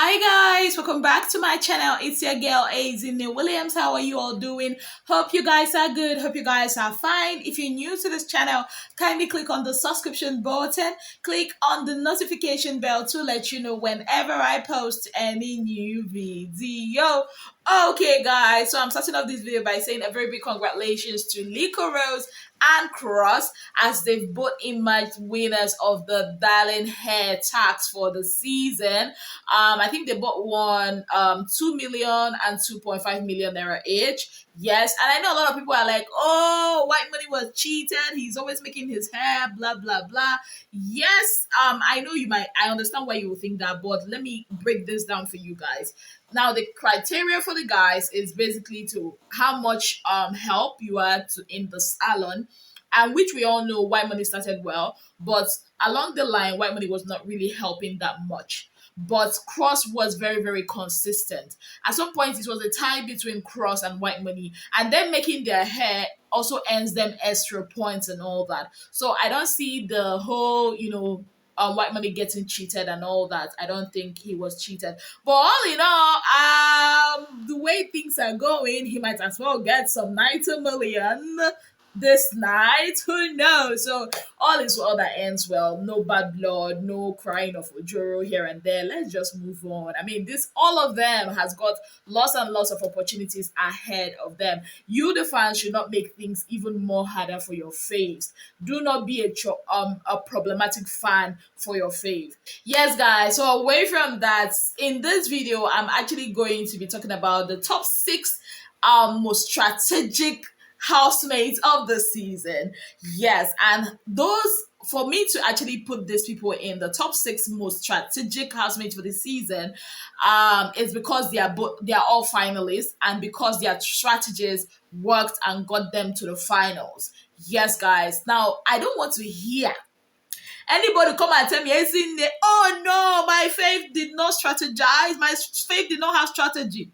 Hi guys, welcome back to my channel. It's your girl Azine Williams. How are you all doing? Hope you guys are good. Hope you guys are fine. If you're new to this channel, kindly click on the subscription button. Click on the notification bell to let you know whenever I post any new video. Okay guys, so I'm starting off this video by saying a very big congratulations to Liquorose and Cross as they've both emerged winners of the Darling Hair Tax for the season. I think they both won 2 million and 2.5 million naira each. Yes, and I know a lot of people are like, oh, White Money was cheated. He's always making his hair, blah blah blah. Yes, I know I understand why you would think that, but let me break this down for you guys. Now, the criteria for the guys is basically to how much help you are in the salon, and which we all know White Money started well, but along the line, White Money was not really helping that much. But Cross was very, very consistent. At some point, it was a tie between Cross and White Money, and then making their hair also earns them extra points and all that. So I don't see the whole, White Money getting cheated and all that. I don't think he was cheated. But all in all, the way things are going, he might as well get some 90 million this night. Who knows? So all is well that ends well. No bad blood, no crying of ojoro here and there. Let's just move on. I mean, this all of them has got lots and lots of opportunities ahead of them. You, the fans, should not make things even more harder for your faves. Do not be a problematic fan for your fave. Yes, guys. So away from that, in this video, I'm actually going to be talking about the top 6 most strategic housemates of the season. Yes, and those, for me to actually put these people in the top 6 most strategic housemates for the season, is because they are all finalists and because their strategies worked and got them to the finals. Yes, guys. Now I don't want to hear anybody come and tell me, oh no, my faith did not strategize, my faith did not have strategy.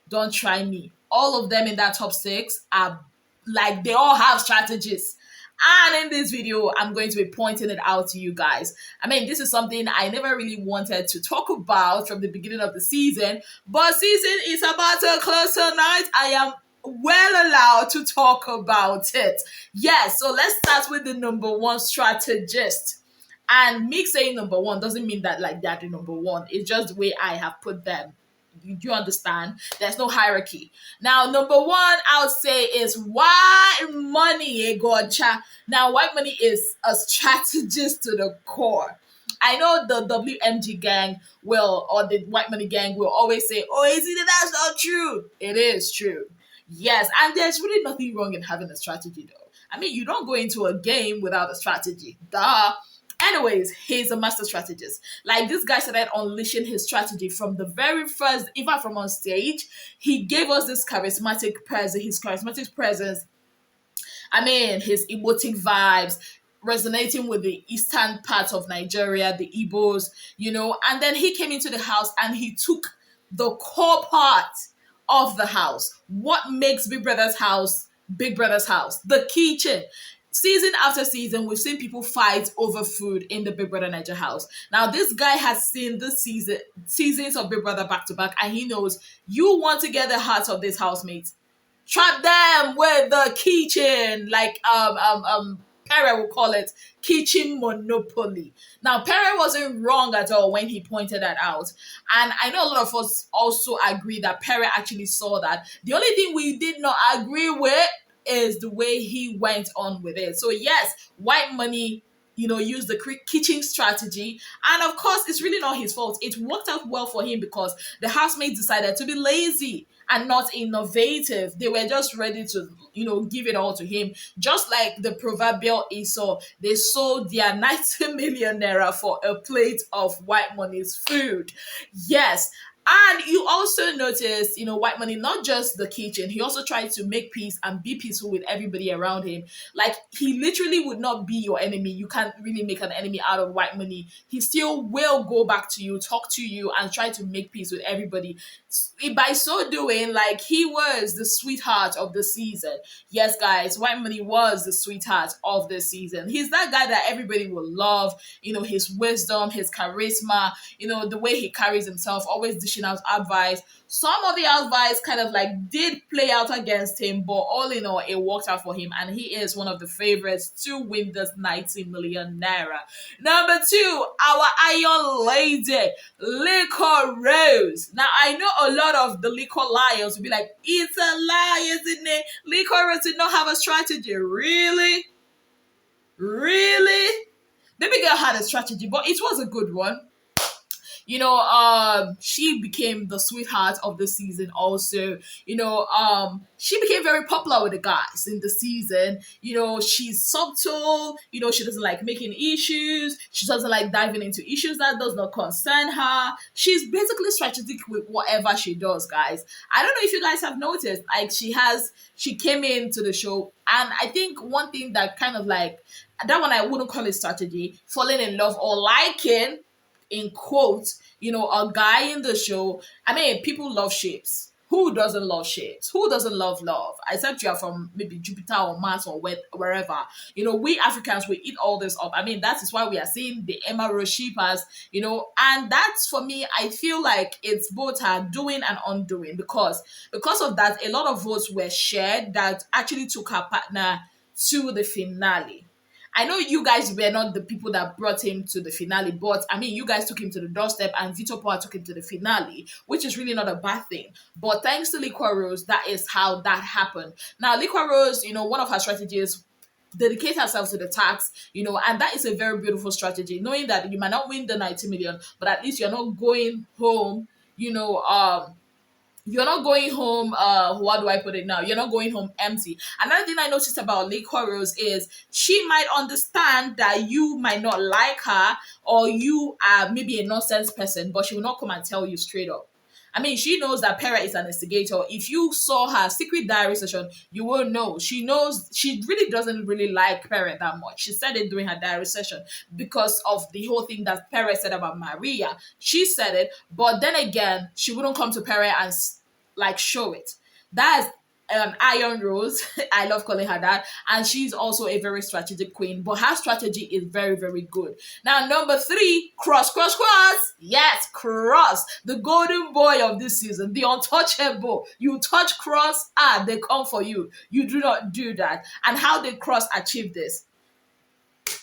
Don't try me. All of them in that top 6 are like, they all have strategies. And in this video, I'm going to be pointing it out to you guys. I mean, this is something I never really wanted to talk about from the beginning of the season, but season is about to close tonight. I am well allowed to talk about it. Yes, so let's start with the number 1 strategist. And me saying number 1 doesn't mean that like they're the number 1. It's just the way I have put them. You understand? There's no hierarchy. Now, number 1, I would say is White Money, Gotcha. Now, White Money is a strategist to the core. I know the WMG gang or the White Money gang will always say, oh, is it that's not true? It is true. Yes, and there's really nothing wrong in having a strategy, though. I mean, you don't go into a game without a strategy. Duh. Anyways, he's a master strategist. Like, this guy started unleashing his strategy from the very first, even from on stage. He gave us this charismatic presence. I mean, his emotive vibes, resonating with the eastern part of Nigeria, the Igbos, and then he came into the house and he took the core part of the house. What makes Big Brother's house Big Brother's house? The kitchen. Season after season, we've seen people fight over food in the Big Brother Bbnaija house. Now, this guy has seen this seasons of Big Brother back to back, and he knows you want to get the hearts of these housemates. Trap them with the kitchen, like Perry will call it kitchen monopoly. Now, Perry wasn't wrong at all when he pointed that out. And I know a lot of us also agree that Perry actually saw that. The only thing we did not agree with is the way he went on with it. So yes, White Money, used the kitchen strategy. And of course, it's really not his fault. It worked out well for him because the housemates decided to be lazy and not innovative. They were just ready to, give it all to him. Just like the proverbial Esau, they sold their 90 million naira for a plate of White Money's food. Yes. And you also notice, White Money, not just the kitchen, he also tried to make peace and be peaceful with everybody around him. Like, he literally would not be your enemy. You can't really make an enemy out of White Money. He still will go back to you, talk to you, and try to make peace with everybody. By so doing, like, he was the sweetheart of the season. Yes, guys, White Money was the sweetheart of the season. He's that guy that everybody will love. His wisdom, his charisma, the way he carries himself, always dishing out advice. Some of the advice kind of like did play out against him, but all in all, it worked out for him, and he is one of the favorites to win this 90 million naira. Number two, our Iron Lady, Licorice. Now, I know a lot of the liquor liars will be like, it's a lie, isn't it? Licorice did not have a strategy. Really? Really? Baby girl had a strategy, but it was a good one. She became the sweetheart of the season also. She became very popular with the guys in the season. She's subtle. She doesn't like making issues. She doesn't like diving into issues that does not concern her. She's basically strategic with whatever she does, guys. I don't know if you guys have noticed, like, she came into the show, and I think one thing that kind of like, that one I wouldn't call it strategy, falling in love or liking, in quotes, a guy in the show. I mean, people love shapes. Who doesn't love shapes? Who doesn't love love? Except you are from maybe Jupiter or Mars or wherever. We Africans, we eat all this up. I mean, that is why we are seeing the Emmanuel shippers, and that's, for me, I feel like it's both her doing and undoing, because of that, a lot of votes were shared that actually took her partner to the finale. I know you guys were not the people that brought him to the finale, but I mean, you guys took him to the doorstep, and Vito Power took him to the finale, which is really not a bad thing. But thanks to Liquorose, that is how that happened. Now, Liquorose, one of her strategies, dedicate herself to the tax, and that is a very beautiful strategy, knowing that you might not win the 90 million, but at least you're not going home, you're not going home, how do I put it now? You're not going home empty. Another thing I noticed about Liquorose is she might understand that you might not like her, or you are maybe a nonsense person, but she will not come and tell you straight up. I mean, she knows that Pera is an instigator. If you saw her secret diary session, you will know. She knows she really doesn't really like Pera that much. She said it during her diary session because of the whole thing that Pera said about Maria. She said it, but then again, she wouldn't come to Pera and like show it. That's Iron Rose. I love calling her that. And she's also a very strategic queen, but her strategy is very, very good. Now, number three, Cross. Yes, Cross, the golden boy of this season, the untouchable. You touch Cross, they come for you. You do not do that. And how did Cross achieve this?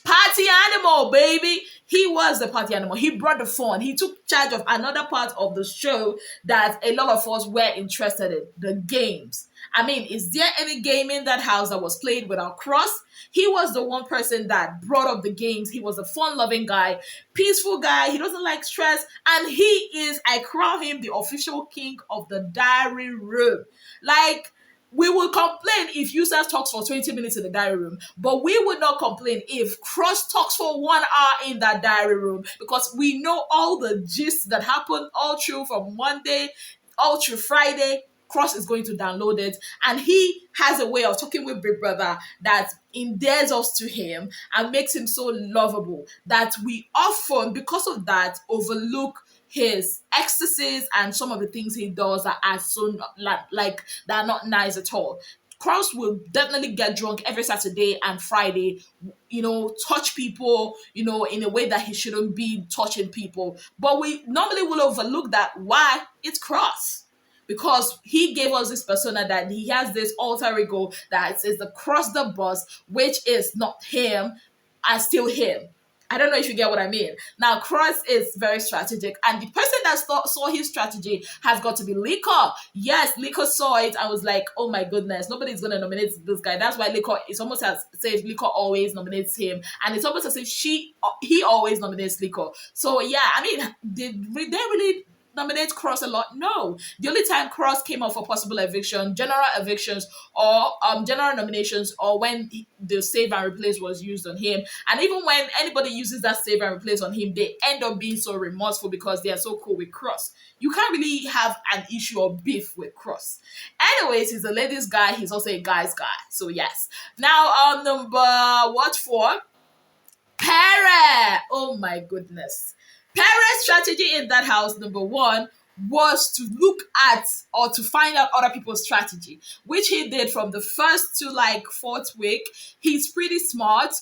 Party animal, baby. He was the party animal. He brought the fun. He took charge of another part of the show that a lot of us were interested in, the games. I mean, is there any game in that house that was played without Cross? He was the one person that brought up the games. He was a fun-loving guy, peaceful guy. He doesn't like stress. And he is, I crown him the official king of the diary room. Like, we will complain if users talks for 20 minutes in the diary room, but we would not complain if Cross talks for 1 hour in that diary room, because we know all the gist that happened all through from Monday, all through Friday. Cross is going to download it, and he has a way of talking with Big Brother that endears us to him and makes him so lovable that we often, because of that, overlook his ecstasies and some of the things he does that are so like that are not nice at all. Cross will definitely get drunk every Saturday and Friday, touch people, in a way that he shouldn't be touching people. But we normally will overlook that. Why? It's Cross. Because he gave us this persona that he has this alter ego that is the Cross the boss, which is not him and still him. I don't know if you get what I mean. Now, Cross is very strategic, and the person that saw his strategy has got to be Liquor. Yes, Liquor saw it and was like, oh my goodness, nobody's going to nominate this guy. That's why Liquor, it's almost as if Liquor always nominates him, and it's almost as if he always nominates Liquor. So yeah, I mean, they really nominate Cross a lot? No. The only time Cross came up for possible eviction, general evictions, or general nominations, or when the save and replace was used on him. And even when anybody uses that save and replace on him, they end up being so remorseful because they are so cool with Cross. You can't really have an issue or beef with Cross. Anyways, he's a ladies guy. He's also a guy's guy. So yes. Now, number what for? Pere. Oh my goodness. Pere's strategy in that house, number one, was to look at or to find out other people's strategy, which he did from the first to like fourth week. He's pretty smart.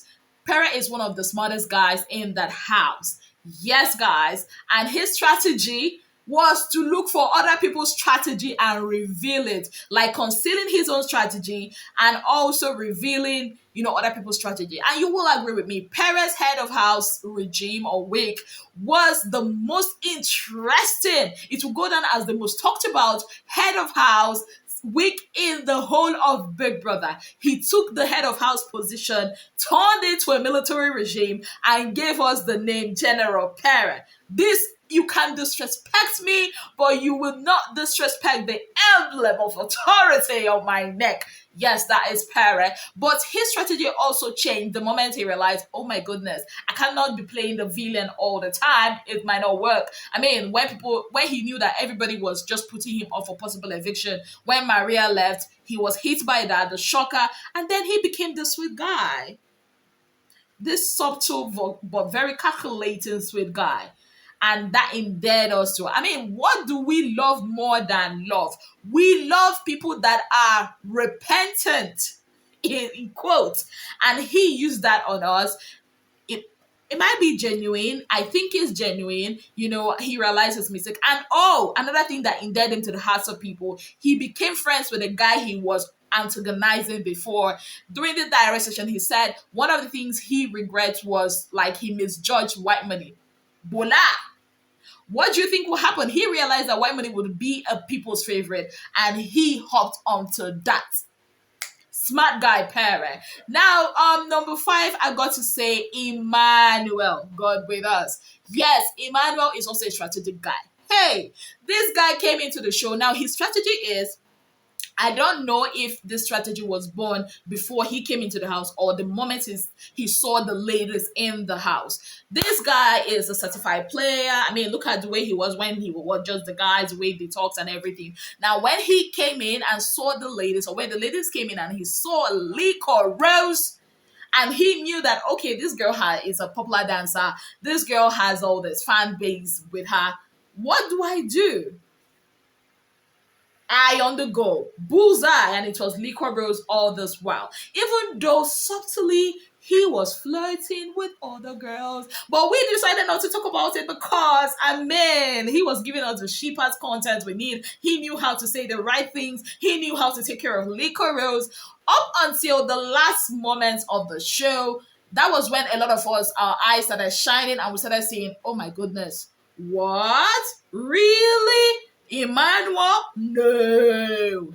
Pere is one of the smartest guys in that house. Yes, guys. And his strategy was to look for other people's strategy and reveal it, like concealing his own strategy and also revealing, other people's strategy. And you will agree with me, Perez head of house regime or week was the most interesting. It will go down as the most talked about head of house week in the whole of Big Brother. He took the head of house position, turned it to a military regime, and gave us the name General Pere. This, you can disrespect me, but you will not disrespect the emblem of authority on my neck. Yes, that is Pere. But his strategy also changed the moment he realized, oh my goodness, I cannot be playing the villain all the time. It might not work. I mean, when he knew that everybody was just putting him off for possible eviction, when Maria left, he was hit by that, the shocker, and then he became the sweet guy. This subtle but very calculating sweet guy. And that endeared us to. I mean, what do we love more than love? We love people that are repentant, in quotes. And he used that on us. It might be genuine. I think it's genuine. He realized his mistake. And another thing that endeared him to the hearts of people, he became friends with a guy he was antagonizing before. During the direct session, he said one of the things he regrets was like he misjudged White Money. Bola. What do you think will happen? He realized that White Money would be a people's favorite, and he hopped onto that. Smart guy, Pere. Now, number 5, I got to say Emmanuel. God with us. Yes, Emmanuel is also a strategic guy. Hey, this guy came into the show. Now, his strategy is, I don't know if this strategy was born before he came into the house or the moment he saw the ladies in the house. This guy is a certified player. I mean, look at the way he was when he was just the guys, the way they talks and everything. Now, when he came in and saw the ladies, or when the ladies came in and he saw Licorice, and he knew that, okay, this girl is a popular dancer. This girl has all this fan base with her. What do I do? Eye on the goal, bullseye, and it was Licorice all this while. Even though subtly he was flirting with other girls, but we decided not to talk about it because, he was giving us the cheapest content we need. He knew how to say the right things. He knew how to take care of Licorice up until the last moments of the show. That was when a lot of us, our eyes started shining and we started saying, oh my goodness, what? Really? Emmanuel? No.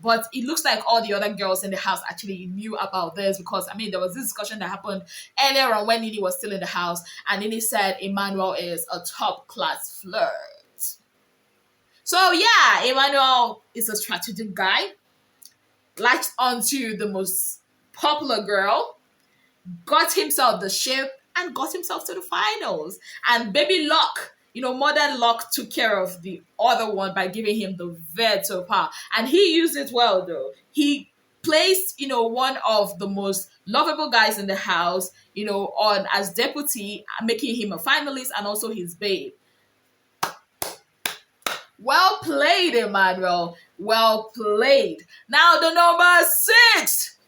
But it looks like all the other girls in the house actually knew about this because, there was this discussion that happened earlier on when Nini was still in the house, and Nini said Emmanuel is a top-class flirt. So, yeah, Emmanuel is a strategic guy, latched onto the most popular girl, got himself the ship, and got himself to the finals. And baby Luck, Modern Luck took care of the other one by giving him the veto power. And he used it well, though. He placed, one of the most lovable guys in the house, on as deputy, making him a finalist and also his babe. Well played, Emmanuel. Well played. Now the number 6,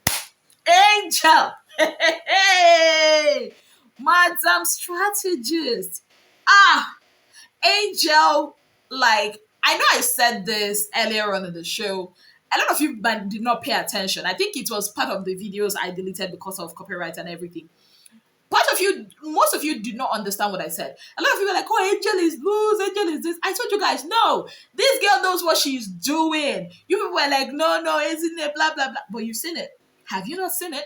Angel. Hey, Madam Strategist. Angel, I know I said this earlier on in the show. A lot of you did not pay attention. I think it was part of the videos I deleted because of copyright and everything. Most of you did not understand what I said. A lot of you were like, oh, Angel is loose, Angel is this. I told you guys, no, this girl knows what she's doing. You people were like, no, isn't it, blah, blah, blah. But you've seen it. Have you not seen it?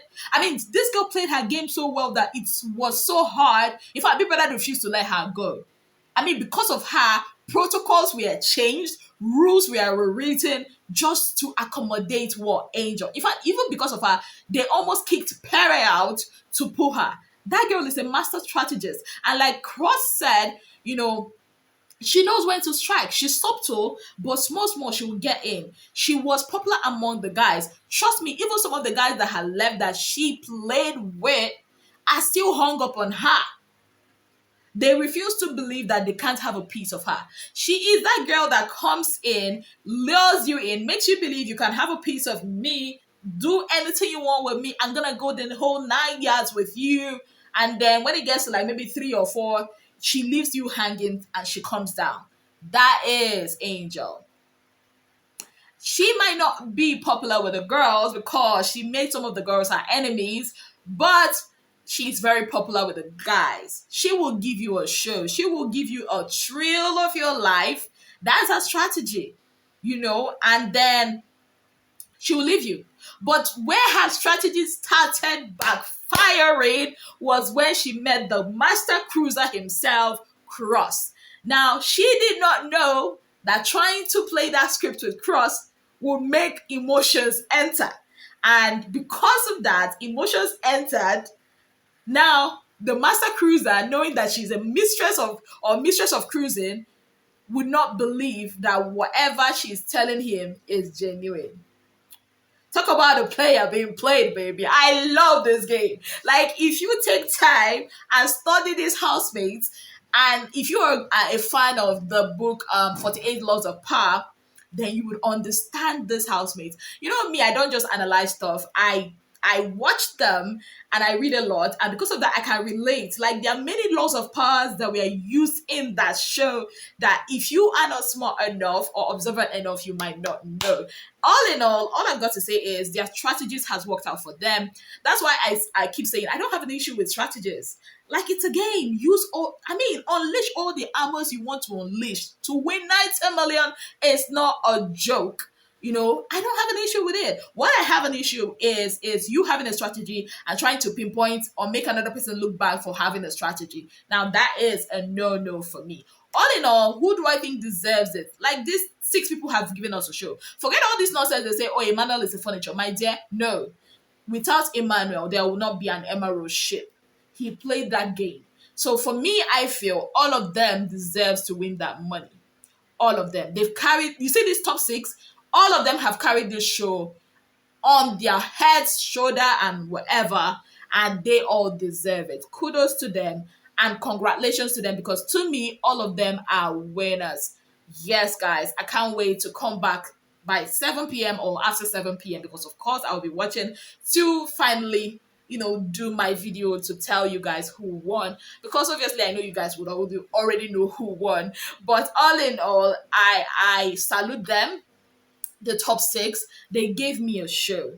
This girl played her game so well that it was so hard. In fact, Big Brother refused to let her go. Because of her Protocols were changed, rules were rewritten just to accommodate what Angel. In fact, even because of her, they almost kicked Perry out to pull her. That girl is a master strategist. And like Cross said, she knows when to strike. She's subtle, but small, small, she will get in. She was popular among the guys. Trust me, even some of the guys that had left that she played with are still hung up on her. They refuse to believe that they can't have a piece of her. She is that girl that comes in, lures you in, makes you believe you can have a piece of me, do anything you want with me. I'm gonna go the whole 9 yards with you. And then when it gets to like maybe 3 or 4, she leaves you hanging and she comes down. That is Angel. She might not be popular with the girls because she made some of the girls her enemies, but she's very popular with the guys. She will give you a show. She will give you a thrill of your life. That's her strategy, and then she will leave you. But where her strategy started backfiring was when she met the master cruiser himself, Cross. Now, she did not know that trying to play that script with Cross would make emotions enter. And because of that, emotions entered. Now, the master cruiser, knowing that she's a mistress of cruising, would not believe that whatever she's telling him is genuine. Talk about a player being played, baby. I love this game. Like, if you take time and study these housemates, and if you are a fan of the book 48 Laws of Power, then you would understand this housemates. You know me, I don't just analyze stuff. I watch them and I read a lot, and because of that, I can relate. Like, there are many laws of powers that were used in that show that if you are not smart enough or observant enough, you might not know. All in all I've got to say is their strategies has worked out for them. That's why I keep saying I don't have an issue with strategies. Like, it's a game. Unleash all the armors you want to unleash. To win 90 million is not a joke. I don't have an issue with it. What I have an issue is you having a strategy and trying to pinpoint or make another person look bad for having a strategy. Now, that is a no for me. All in all, who do I think deserves it? Like, these 6 people have given us a show. Forget all this nonsense. They say, oh, Emmanuel is a furniture. My dear, no. Without Emmanuel, there will not be an Emerald ship. He played that game. So for me, I feel all of them deserves to win that money. All of them. They've carried, you see these top 6, all of them have carried this show on their heads, shoulder, and whatever, and they all deserve it. Kudos to them and congratulations to them, because to me, all of them are winners. Yes, guys, I can't wait to come back by 7 p.m. or after 7 p.m. because, of course, I'll be watching to finally do my video to tell you guys who won, because obviously I know you guys would already know who won. But all in all, I salute them. The top 6, they gave me a show.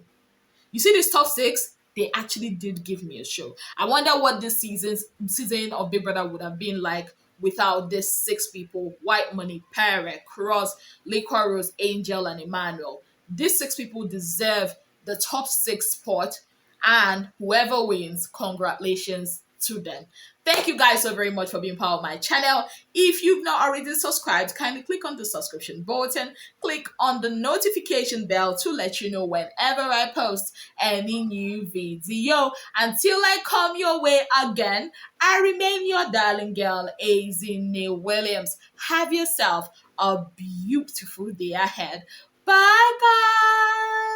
You see this top 6, they actually did give me a show. I wonder what this season of Big Brother would have been like without these 6 people: White Money, Perry, Cross, Liquorose, Angel, and Emmanuel. These 6 people deserve the top 6 spot, and whoever wins, congratulations to them. Thank you guys so very much for being part of my channel. If you've not already subscribed, kindly click on the subscription button, click on the notification bell to let you know whenever I post any new video. Until I come your way again, I remain your darling girl, Bbnaija Williams. Have yourself a beautiful day ahead. Bye, guys.